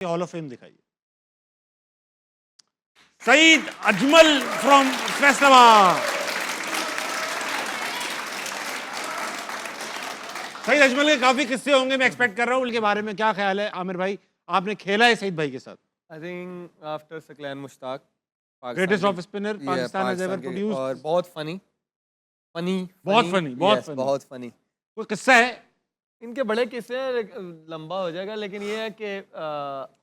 Hall of fame दिखाइए। Saeed Ajmal from Faisalabad. Saeed Ajmal के काफी किस्से होंगे, मैं एक्सपेक्ट कर रहा हूँ। उनके बारे में क्या ख्याल है आमिर भाई? आपने खेला है सईद भाई के साथ? I think after Saqlain Mushtaq, greatest off spinner Pakistan has ever और प्रोड्यूस्ड। बहुत फनी बहुत फनी, बहुत फनी। बहुत फनी। कोई किस्सा है? इनके बड़े किस्से हैं, लंबा हो जाएगा, लेकिन ये है कि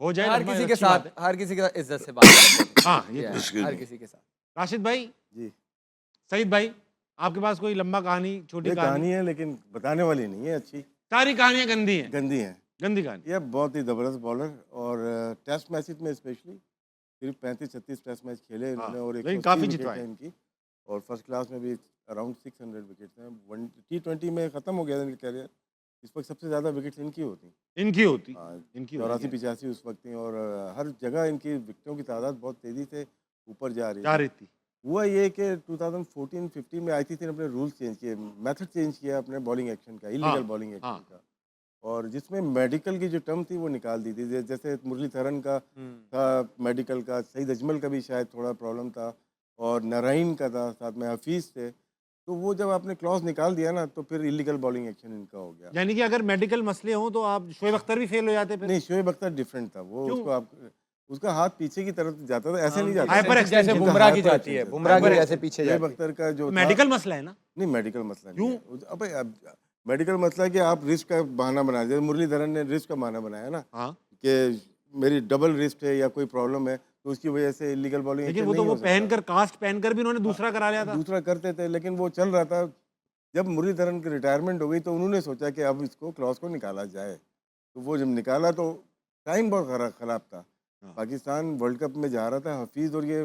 हो जाए हर लंबा, किसी अच्छी के बात साथ हर किसी के साथ इज्जत से बात करते हैं। हाँ, ये Yeah, तो हर किसी के साथ। राशिद भाई जी, सईद भाई, आपके पास कोई लंबा कहानी, छोटी ये कहानी? कहानी है लेकिन बताने वाली नहीं है, अच्छी सारी कहानियां गंदी हैं। गंदी है। गंदी कहानी। ये बहुत ही ज़बरदस्त बॉलर और टेस्ट मैचेस में स्पेशली सिर्फ 35-36 टेस्ट मैच खेले इन्होंने और लेकिन 180 काफी विकेट जितवाए। हैं इनकी और फर्स्ट क्लास में भी अराउंड 600 विकेट्स हैं। T20 में ख़त्म हो गया इनका कैरियर। इस वक्त सबसे ज़्यादा विकेट्स इनकी होती। इनकी होती। हाँ, इनकी 84-85 उस वक्त थी और हर जगह इनकी विकेटों की तादाद बहुत तेज़ी से ऊपर जा जा रही रही थी। हुआ ये कि 2014-15 में ICC ने अपने रूल्स चेंज किए, मेथड चेंज किया अपने बॉलिंग एक्शन का, इलीगल बॉलिंग एक्शन का, और जिसमें मेडिकल की जो टर्म थी वो निकाल दी थी। जैसे मुरलीधरन का था मेडिकल का, सईद अजमल का भी शायद थोड़ा प्रॉब्लम था और नारायण का था, साथ में हफीज़ थे। तो वो जब आपने क्लॉज निकाल दिया ना तो फिर इलीगल बॉलिंग एक्शन इनका हो गया। यानी कि अगर मेडिकल मसले हों तो आप शोएब अख्तर भी फेल हो जाते फिर? नहीं, शोएब अख्तर डिफरेंट था वो। क्यों? उसको आप उसका हाथ पीछे की तरफ जाता था, ऐसे नहीं जाता। हाइपर जैसे एक्सटेंशन। बुमराह की हाइपर जाती है, एक्सटेंशन। बुमराह की हाइपर जैसे पीछे शोएब जाती है। अख्तर का जो था, मेडिकल मसला है ना? नहीं मेडिकल मसला नहीं है। अबे मेडिकल मसला है कि आप रिस्क का बहाना बना, जैसे मुरलीधरन ने रिस्क का बहाना बनाया ना हाँ, कि मेरी डबल रिस्ट है या कोई प्रॉब्लम है तो उसकी वजह से इलीगल बॉलिंग लेकिन एक्शन वो तो नहीं वो हो सकता। पहनकर कास्ट पहनकर भी उन्होंने दूसरा करा लिया था। दूसरा करते थे लेकिन वो चल रहा था। जब मुरलीधरन की रिटायरमेंट हो गई तो उन्होंने सोचा कि अब इसको क्लॉज को निकाला जाए, तो वो जब निकाला तो टाइम बहुत खराब था। हाँ। पाकिस्तान वर्ल्ड कप में जा रहा था, हफीज़ और ये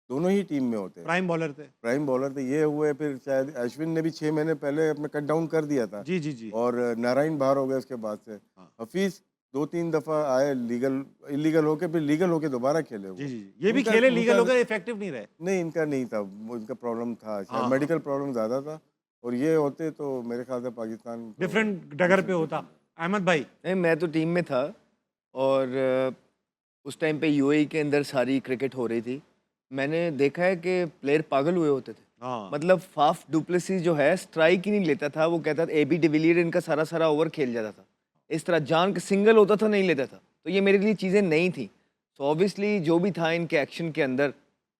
दोनों ही टीम में होते, प्राइम बॉलर थे। प्राइम बॉलर थे। ये हुए फिर शायद अश्विन ने भी 6 महीने पहले अपना कट डाउन कर दिया था जी जी जी। और नारायण बाहर हो गए उसके बाद से। हाँ। हफीज़ 2-3 दफ़ा आए इलीगल होके, फिर लीगल होके दोबारा खेले वो। जी जी, ये भी उनका- खेले उनका- लीगल होकर इफेक्टिव नहीं रहे। नहीं, इनका नहीं था वो, इनका प्रॉब्लम था हाँ, शायद मेडिकल प्रॉब्लम ज़्यादा था और ये होते तो मेरे ख्याल से पाकिस्तान को डिफरेंट डगर पे होता। अहमद भाई नहीं, मैं तो टीम में था और उस टाइम पे यूएई के अंदर सारी क्रिकेट हो रही थी। मैंने देखा है कि प्लेयर पागल हुए होते थे। हाँ, मतलब फाफ डुप्लेसिस जो है स्ट्राइक ही नहीं लेता था, वो कहता था एबी डिविलियर इनका सारा सारा ओवर खेल जाता था। इस तरह जान के सिंगल होता था, नहीं लेता था। तो ये मेरे लिए चीज़ें नई थी। सो ऑब्वियसली जो भी था इनके एक्शन के अंदर,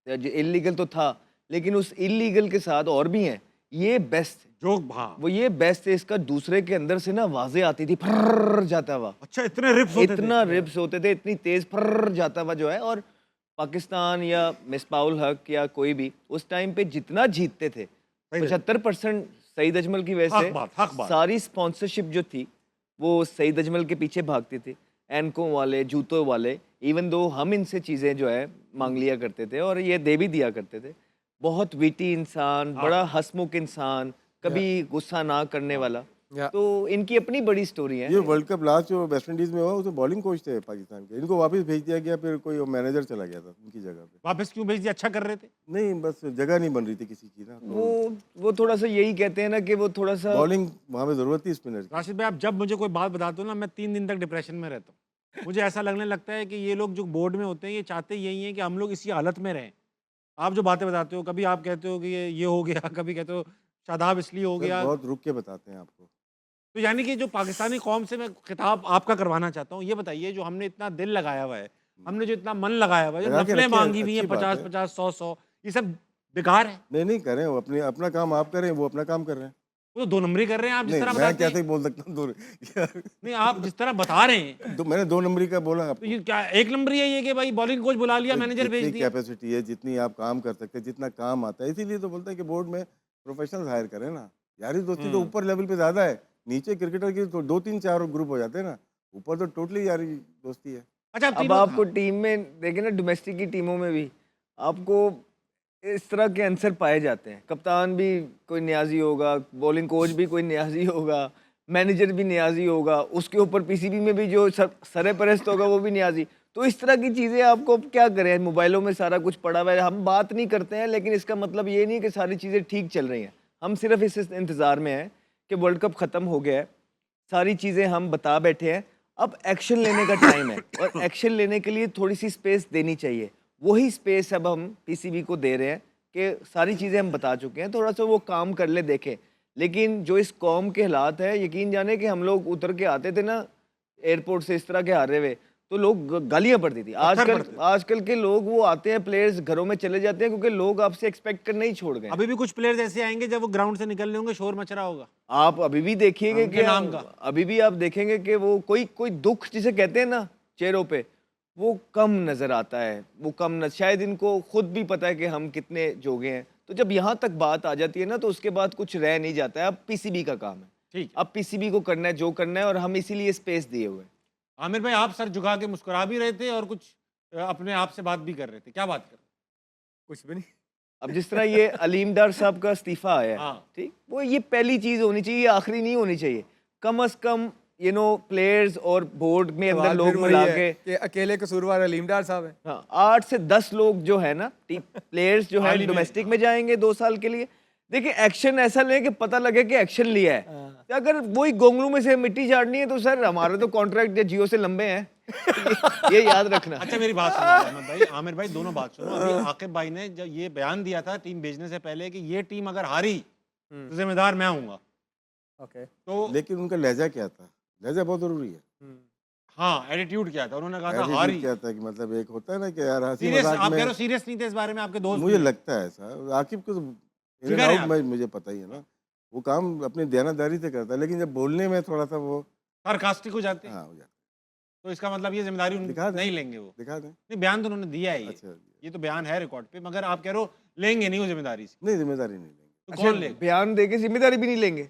इलीगल तो था लेकिन उस इलीगल के साथ और भी हैं, ये बेस्ट है। जो हाँ। वो ये बेस्ट है, इसका दूसरे के अंदर से ना आवाज़ें आती थी, फर्र जाता हुआ। अच्छा, इतने रिप्स होते थे? इतना रिप्स होते थे, इतनी तेज फर्र जाता हुआ जो है। और पाकिस्तान या मिसबाउल हक या कोई भी उस टाइम पे जितना जीतते थे, 75% सईद अजमल की वजह हक बात। से सारी स्पॉन्सरशिप जो थी वो सईद अजमल के पीछे भागती थी। एनकों वाले, जूतों वाले, इवन दो हम इनसे चीज़ें जो है मांग लिया करते थे और ये दे भी दिया करते थे। बहुत विटी इंसान, बड़ा हंसमुख इंसान, कभी गुस्सा ना करने वाला। तो इनकी अपनी बड़ी स्टोरी है। ये वर्ल्ड कप लास्ट जो वेस्ट इंडीज में हुआ उसमें बॉलिंग कोच थे पाकिस्तान के, इनको वापस भेज दिया गया, फिर कोई मैनेजर चला गया था उनकी जगह पे। वापस क्यों भेज दिया? अच्छा कर रहे थे? नहीं, बस जगह नहीं बन रही थी किसी की ना, तो वो थोड़ा सा यही कहते हैं ना कि वो थोड़ा सा बॉलिंग वहाँ पे जरूरत थी स्पिनर की। राशिद भाई, आप जब मुझे कोई बात बताते हो ना, मैं 3 दिन तक डिप्रेशन में रहता हूँ। मुझे ऐसा लगने लगता है कि ये लोग जो बोर्ड में होते हैं ये चाहते यही हैं कि हम लोग इसी हालत में रहें। आप जो बातें बताते हो, कभी आप कहते हो कि ये हो गया, कभी कहते हो शादाब इसलिए हो सर, गया। बहुत रुक के बताते हैं आपको। तो यानी कि जो पाकिस्तानी कौम से मैं खिताब आपका करवाना चाहता हूँ, ये बताइए जो हमने इतना दिल लगाया हुआ है, हमने जो इतना मन लगाया हुआ है, जो लगा के नफलें रखिए, मांगी हुई हैं अच्छी बात 50-50, 100-100, ये सब बेकार है। नहीं करें, वो अपना काम आप करें, वो अपना काम कर रहे हैं। वो तो 2 नंबरी कर रहे हैं आप जिस नहीं, तरह मैं बताते कैसे हैं। बोल सकता हूँ नहीं, आप जिस तरह बता रहे हैं मैंने 2 नंबरी का बोला तो आपको। ये क्या 1 नंबरी है ये कि भाई बॉलिंग कोच बुला लिया, मैनेजर भेज जितनी दिया? कैपेसिटी है, जितनी आप काम कर सकते हैं, जितना काम आता है, इसीलिए तो बोलते हैं कि बोर्ड में प्रोफेशनल्स हायर करें ना। यारी दोस्ती तो ऊपर लेवल पे ज़्यादा है, नीचे क्रिकेटर की तो 2-3-4 ग्रुप हो जाते हैं ना, ऊपर तो टोटली यारी दोस्ती है। अच्छा, अब आपको टीम में देखें ना, डोमेस्टिक की टीमों में भी आपको इस तरह के आंसर पाए जाते हैं। कप्तान भी कोई न्याजी होगा, बॉलिंग कोच भी कोई न्याजी होगा, मैनेजर भी न्याजी होगा, उसके ऊपर पीसीबी में भी जो सरपरस्त होगा वो भी न्याजी। तो इस तरह की चीज़ें आपको अब क्या करें, मोबाइलों में सारा कुछ पड़ा हुआ है, हम बात नहीं करते हैं, लेकिन इसका मतलब ये नहीं कि सारी चीज़ें ठीक चल रही हैं। हम सिर्फ इस इंतज़ार में हैं कि वर्ल्ड कप ख़त्म हो गया है, सारी चीज़ें हम बता बैठे हैं। अब एक्शन लेने का टाइम है और एक्शन लेने के लिए थोड़ी सी स्पेस देनी चाहिए। वही स्पेस अब हम पीसीबी को दे रहे हैं कि सारी चीज़ें हम बता चुके हैं, थोड़ा सा वो काम कर ले, देखें। लेकिन जो इस कौम के हालात है, यकीन जाने कि हम लोग उतर के आते थे ना एयरपोर्ट से इस तरह के हारे हुए, तो लोग गालियां पड़ती थी। आजकल के लोग वो आते हैं, प्लेयर्स घरों में चले जाते हैं क्योंकि लोग आपसे एक्सपेक्ट करना ही छोड़ गए। अभी भी कुछ प्लेयर्स ऐसे आएंगे जब वो ग्राउंड से निकल रहे होंगे, शोर मच रहा होगा आप अभी भी देखिएगा उनके कि नाम का। अभी भी आप देखेंगे कि वो कोई दुख जिसे कहते हैं ना चेहरों पे, वो कम नजर आता है। वो कम शायद इनको खुद भी पता है कि हम कितने जोगे हैं। तो जब यहाँ तक बात आ जाती है ना, तो उसके बाद कुछ रह नहीं जाता है। अब पीसीबी का काम है, ठीक है। अब पीसीबी को करना है जो करना है, और हम इसीलिए स्पेस दिए हुए हैं। आमिर भाई, आप सर झुका के मुस्कुरा भी रहे थे और कुछ अपने आप से बात भी कर रहे थे, क्या बात कर रहे कुछ भी नहीं। अब जिस तरह ये अलीम डार साहब का इस्तीफा आया है, हाँ। ठीक, वो ये पहली चीज होनी चाहिए, ये आखिरी नहीं होनी चाहिए। कम से कम प्लेयर्स और बोर्ड में अंदर सवाल लोग फिर वही मिला है के कि अकेले कसूरवार अलीम डार साहब हैं। हाँ, 8 से 10 लोग जो है ना प्लेयर्स जो है हाल ही में, डोमेस्टिक में जाएंगे 2 साल के लिए। देखिए एक्शन ऐसा लें कि पता लगे कि एक्शन लिया है। तो अगर वही गोंगलू में से मिट्टी झाड़नी है तो सर हमारे तो कॉन्ट्रैक्ट जियो से लंबे हैं। ये याद रखना। अच्छा मेरी बात सुनो अहमद भाई, आमिर भाई, दोनों बात सुनो। अभी आकिब भाई ने जब ये बयान दिया था टीम भेजने से पहले कि ये टीम अगर हारी तो जिम्मेदार मैं हूँगा, ओके। तो लेकिन उनका लहजा क्या था? लहजा बहुत जरूरी है। हाँ, एटीट्यूड क्या था? उन्होंने कहा था Attitude हारी। क्या था कि मतलब एक होता है ना कि यार हंसी सीरियस, मजाक आप कह रहे में, हो सीरियस नहीं थे इस बारे में, आपके दोस्त मुझे भी? लगता है ऐसा। आकिब को तो इन फिगर एंड है आउट में मुझे पता ही है ना, वो काम अपनी दयानतदारी से करता है, लेकिन जब बोलने में थोड़ा सा वो सार्कास्टिक हो जाते हैं, हाँ हो जाता तो इसका मतलब ये जिम्मेदारी दिखा दें। नहीं लेंगे वो। है। दिखा दें। नहीं, बयान तो उन्होंने दिया है अच्छा, ये तो बयान है रिकॉर्ड पे, मगर आप कह रहे हो लेंगे नहीं वो जिम्मेदारी से, नहीं जिम्मेदारी नहीं लेंगे। तो कौन लेगा? बयान देके जिम्मेदारी भी नहीं लेंगे?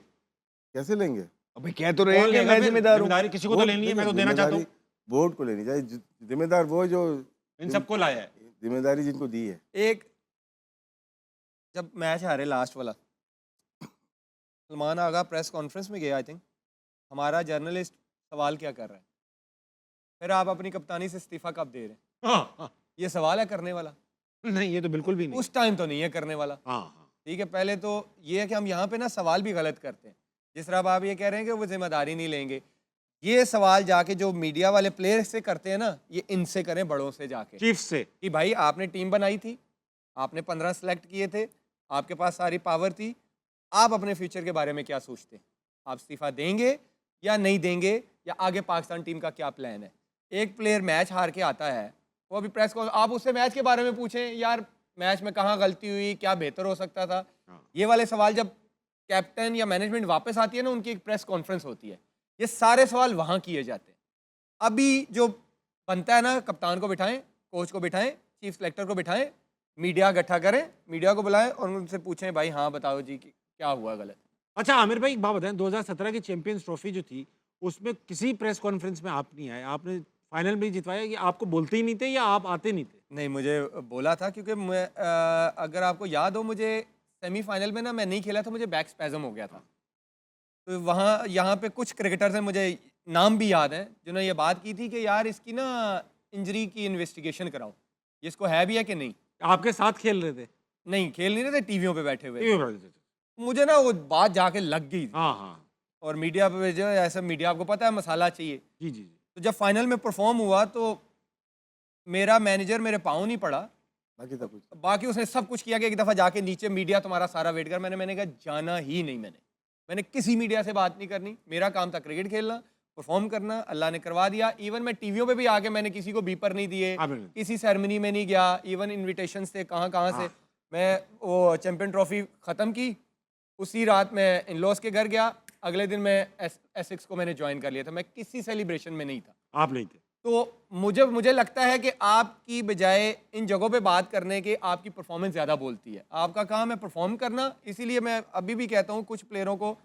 कैसे लेंगे? अबे कह तो रहे कौन हैं कि लेगा मैं फिर? जिम्मेदार हूँ। जिम्मेदारी किसी को तो वो लेनी है, मैं तो देखिए, देना चाहता हूँ। जिम्मेदारी बोर्ड को लेनी चाहिए। जिम्मेदार वो जो इन सबको लाया है। जिम्मेदारी जिनको दी है। एक जब मैच हारे लास्ट वाला, सलमान आगा प्रेस कॉन्फ्रेंस में गया, आई थिंक हमारा जर्नलिस्ट सवाल क्या कर रहा है, फिर आप अपनी कप्तानी से इस्तीफा कब दे रहे हैं? हाँ, हाँ। ये सवाल है करने वाला? नहीं, ये तो बिल्कुल भी नहीं। उस टाइम तो नहीं है करने वाला। हाँ, हाँ। ठीक है, पहले तो ये है कि हम यहाँ पे ना सवाल भी गलत करते हैं। जिस तरह अब आप ये कह रहे हैं कि वो जिम्मेदारी नहीं लेंगे, ये सवाल जाके जो मीडिया वाले प्लेयर से करते हैं ना, ये इनसे करें, बड़ों से जाके, चीफ से। कि भाई आपने टीम बनाई थी, आपने 15 सेलेक्ट किए थे, आपके पास सारी पावर थी, आप अपने फ्यूचर के बारे में क्या सोचते हैं? आप इस्तीफा देंगे या नहीं देंगे, या आगे पाकिस्तान टीम का क्या प्लान है? एक प्लेयर मैच हार के आता है, वो अभी प्रेस को आप उससे मैच के बारे में पूछें, यार मैच में कहाँ गलती हुई, क्या बेहतर हो सकता था, ये वाले सवाल जब कैप्टन या मैनेजमेंट वापस आती है ना, उनकी एक प्रेस कॉन्फ्रेंस होती है, ये सारे सवाल वहाँ किए जाते हैं। अभी जो बनता है ना, कप्तान को बिठाएं, कोच को बिठाएं, चीफ सेलेक्टर को बिठाएं, मीडिया इकट्ठा करें, मीडिया को बुलाएं और उनसे पूछें भाई हाँ बताओ जी कि क्या हुआ गलत। अच्छा आमिर भाई, एक बात बताएं, 2017 की चैंपियंस ट्रॉफी जो थी, उसमें किसी प्रेस कॉन्फ्रेंस में आप नहीं आए, आपने फाइनल में जितवाया, कि आपको बोलते ही नहीं थे या आप आते नहीं थे? नहीं, मुझे बोला था क्योंकि मैं अगर आपको याद हो, मुझे सेमीफाइनल में ना मैं नहीं खेला था, मुझे बैक स्पैज़म हो गया था। तो वहाँ यहाँ पे कुछ क्रिकेटर्स हैं, मुझे नाम भी याद है, जिन्होंने ये बात की थी कि यार इसकी ना इंजरी की इन्वेस्टिगेशन कराओ, ये इसको है भी है कि नहीं। आपके साथ खेल रहे थे? नहीं, खेल नहीं रहे थे, टीवियों पे बैठे हुए। ये बता दीजिए। मुझे ना वो बात जाके लग गई थी। हाँ, हाँ। और मीडिया पे जो है, ऐसा मीडिया आपको पता है मसाला चाहिए। जी, जी, जी। तो जब फाइनल में परफॉर्म हुआ तो मेरा मैनेजर मेरे पाँव नहीं पड़ा, बाकी सब कुछ बाकी उसने सब कुछ किया कि एक दफ़ा जाके नीचे मीडिया तुम्हारा सारा वेट कर। मैंने कहा जाना ही नहीं, मैंने किसी मीडिया से बात नहीं करनी, मेरा काम था क्रिकेट खेलना, परफॉर्म करना, अल्लाह ने करवा दिया। इवन मैं टीवियों पे भी आके मैंने किसी को बीपर नहीं दिए, किसी सेरेमनी में नहीं गया, इवन इन्विटेशंस थे कहाँ से। मैं वो चैंपियन ट्रॉफी ख़त्म की, उसी रात मैं इन लॉज के घर गया, अगले दिन मैं एसेक्स को मैंने ज्वाइन कर लिया था, मैं किसी सेलिब्रेशन में नहीं था। आप नहीं थे? तो मुझे लगता है कि आपकी बजाय इन जगहों पे बात करने के आपकी परफॉर्मेंस ज़्यादा बोलती है। आपका काम है परफॉर्म करना, इसीलिए मैं अभी भी कहता हूँ कुछ प्लेयरों को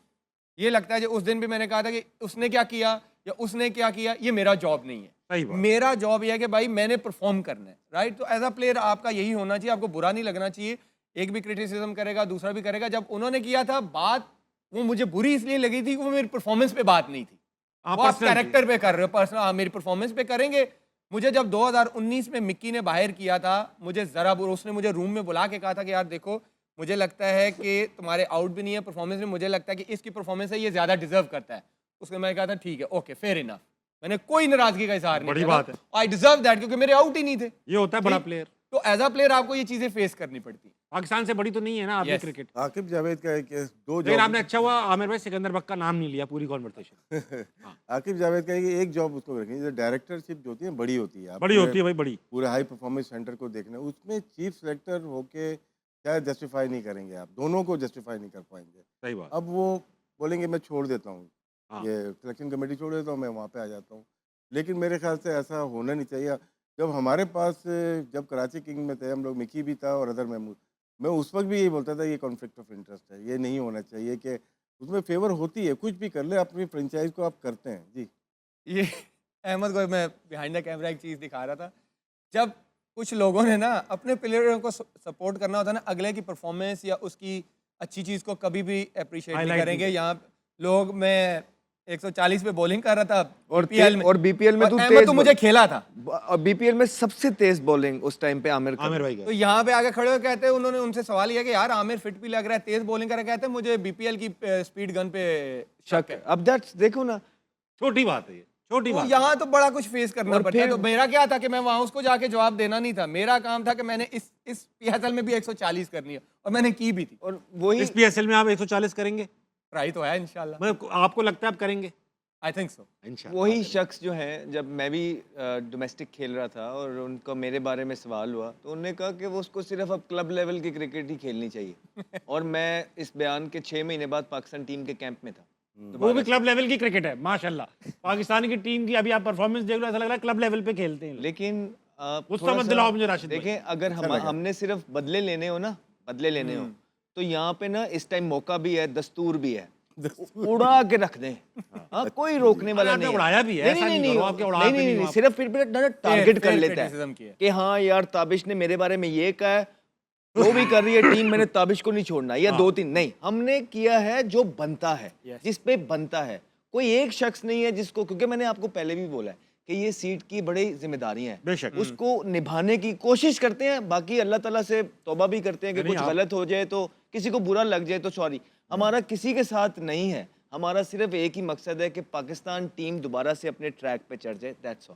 ये लगता है, जो उस दिन भी मैंने कहा था कि उसने क्या किया या उसने क्या किया, ये मेरा जॉब नहीं है। सही बात। मेरा जॉब यह है कि भाई मैंने परफॉर्म करना है, राइट। तो एज अ प्लेयर आपका यही होना चाहिए, आपको बुरा नहीं लगना चाहिए। एक भी क्रिटिसिज्म करेगा, दूसरा भी करेगा। जब उन्होंने किया था बात, वो मुझे बुरी इसलिए लगी थी कि वो मेरी परफॉर्मेंस पे बात नहीं थी, वो आप कैरेक्टर पे कर रहे हो, पर्सनल। हाँ, मेरी परफॉर्मेंस पे करेंगे। मुझे जब 2019 में मिक्की ने बाहर किया था, मुझे ज़रा उसने मुझे रूम में बुला के कहा था कि यार देखो, मुझे लगता है कि तुम्हारे आउट भी नहीं है परफॉर्मेंस में, मुझे लगता है कि इसकी परफॉर्मेंस है, ये ज़्यादा डिजर्व करता है। उसके मैं कहा था ठीक है, ओके, फेयर इनफ, मैंने कोई नाराजगी का इजहार नहीं बड़ी किया बात है। आई डिजर्व दैट, क्योंकि मेरे आउट ही नहीं थे। ये होता है बड़ा ठीक? प्लेयर। तो एज अ प्लेयर आपको ये चीजें फेस करनी पड़ती है। पाकिस्तान से बड़ी तो नहीं है ना आपकी Yes. क्रिकेट। आकिब जावेद का एक दो लेकिन जॉब आपने अच्छा हुआ आमिर भाई सिकंदर बक का नाम नहीं लिया पूरी कॉन्वर्सेशन। आकिब जावेद का एक जॉब उसको रखेंगे, जैसे डायरेक्टरशिप जो होती है बड़ी होती है। आप बड़ी पूरे- होती है भाई, बड़ी। पूरे हाई परफॉर्मेंस सेंटर को देखना, उसमें चीफ सेलेक्टर होके शायद जस्टिफाई नहीं करेंगे, आप दोनों को जस्टिफाई नहीं कर पाएंगे। सही बात। अब वो बोलेंगे मैं छोड़ देता हूँ, हाँ। ये सिलेक्शन कमेटी छोड़ देता हूँ, मैं वहाँ पे आ जाता हूँ। लेकिन मेरे ख्याल से ऐसा होना नहीं चाहिए। जब हमारे पास जब कराची किंग में थे हम लोग, मिकी भी था और अदर महमूद, मैं उस वक्त भी यही बोलता था ये कॉन्फ्लिक्ट ऑफ इंटरेस्ट है, ये नहीं होना चाहिए कि उसमें फेवर होती है, कुछ भी कर ले अपनी फ्रेंचाइज को आप करते हैं जी। ये अहमद को मैं बिहाइंड द कैमरा एक चीज़ दिखा रहा था, जब कुछ लोगों ने ना अपने प्लेयरों को सपोर्ट करना होता है ना, अगले की परफॉर्मेंस या उसकी अच्छी चीज़ को कभी भी अप्रिशिएट नहीं Highlight करेंगे। नहीं यहाँ लोग, मैं 140 पे बॉलिंग कर रहा था और BPL में, और बीपीएल में और तू अहमद तेज तो मुझे खेला था। और बीपीएल में सबसे तेज बॉलिंग उस टाइम पे आमिर आमिर का। भाई तो का। यहाँ पे आगे खड़े हो कहते हैं, उन्होंने उनसे सवाल किया कि यार आमिर फिट भी लग रहा है, तेज बॉलिंग कर रहा है, कहते हैं मुझे बीपीएल की स्पीड गन पे शक है। अब दैट्स देखो ना, छोटी बात है ये, छोटी तो बात है। यहाँ तो बड़ा कुछ फेस करना और पड़ता है। फिर- तो मेरा क्या था कि मैं वहां उसको जाके जवाब देना नहीं था, मेरा काम था कि मैंने इस पीएसएल में भी 140 करनी है, और मैंने की भी थी। और वही इस पीएसएल में आप 140 करेंगे? ट्राई तो है इंशाल्लाह, मतलब आपको लगता है आप करेंगे? I think so. इंशाल्लाह। वही शख्स जो है, जब मैं भी डोमेस्टिक खेल रहा था और उनका मेरे बारे में सवाल हुआ तो उन्होंने कहा कि वो उसको सिर्फ अब क्लब लेवल की क्रिकेट ही खेलनी चाहिए। और मैं इस बयान के 6 महीने बाद पाकिस्तान टीम के कैंप में था। वो भी क्लब लेवल की क्रिकेट है माशाल्लाह। पाकिस्तान की टीम की अभी आप परफॉर्मेंस देख लो, ऐसा लग रहा है क्लब लेवल पे खेलते हैं लोग। लेकिन आप गुस्सा थोड़ा मत सा दिलाओ मुझे राशिद भाई। देखें, अगर हमने सिर्फ बदले लेने हो ना, बदले लेने हो, तो यहाँ पे ना इस टाइम मौका भी है, दस्तूर भी है, उड़ा के रख दें। हाँ, कोई रोकने वाला आपने नहीं है। उड़ाया भी है, ऐसा नहीं करो, आपके उड़ा नहीं भी नहीं नहीं नहीं, हो सिर्फ फिर भी टारगेट कर fair लेता criticism है किया। कि हाँ यार ताबिश ने मेरे बारे में ये कहा है, जो भी कर रही है टीम, मैंने ताबिश को नहीं छोड़ना, या 2-3 नहीं, हमने किया है जो बनता है, जिस पे बनता है। कोई एक शख्स नहीं है जिसको, क्योंकि मैंने आपको पहले भी बोला है कि ये सीट की बड़ी जिम्मेदारियां हैं, बेशक। उसको निभाने की कोशिश करते हैं। बाकी अल्लाह ताला से तौबा भी करते हैं कि नहीं, कुछ आप- गलत हो जाए तो, किसी को बुरा लग जाए तो सॉरी। हमारा किसी के साथ नहीं है, हमारा सिर्फ एक ही मकसद है कि पाकिस्तान टीम दोबारा से अपने ट्रैक पे चढ़ जाए, दैट्स ऑल।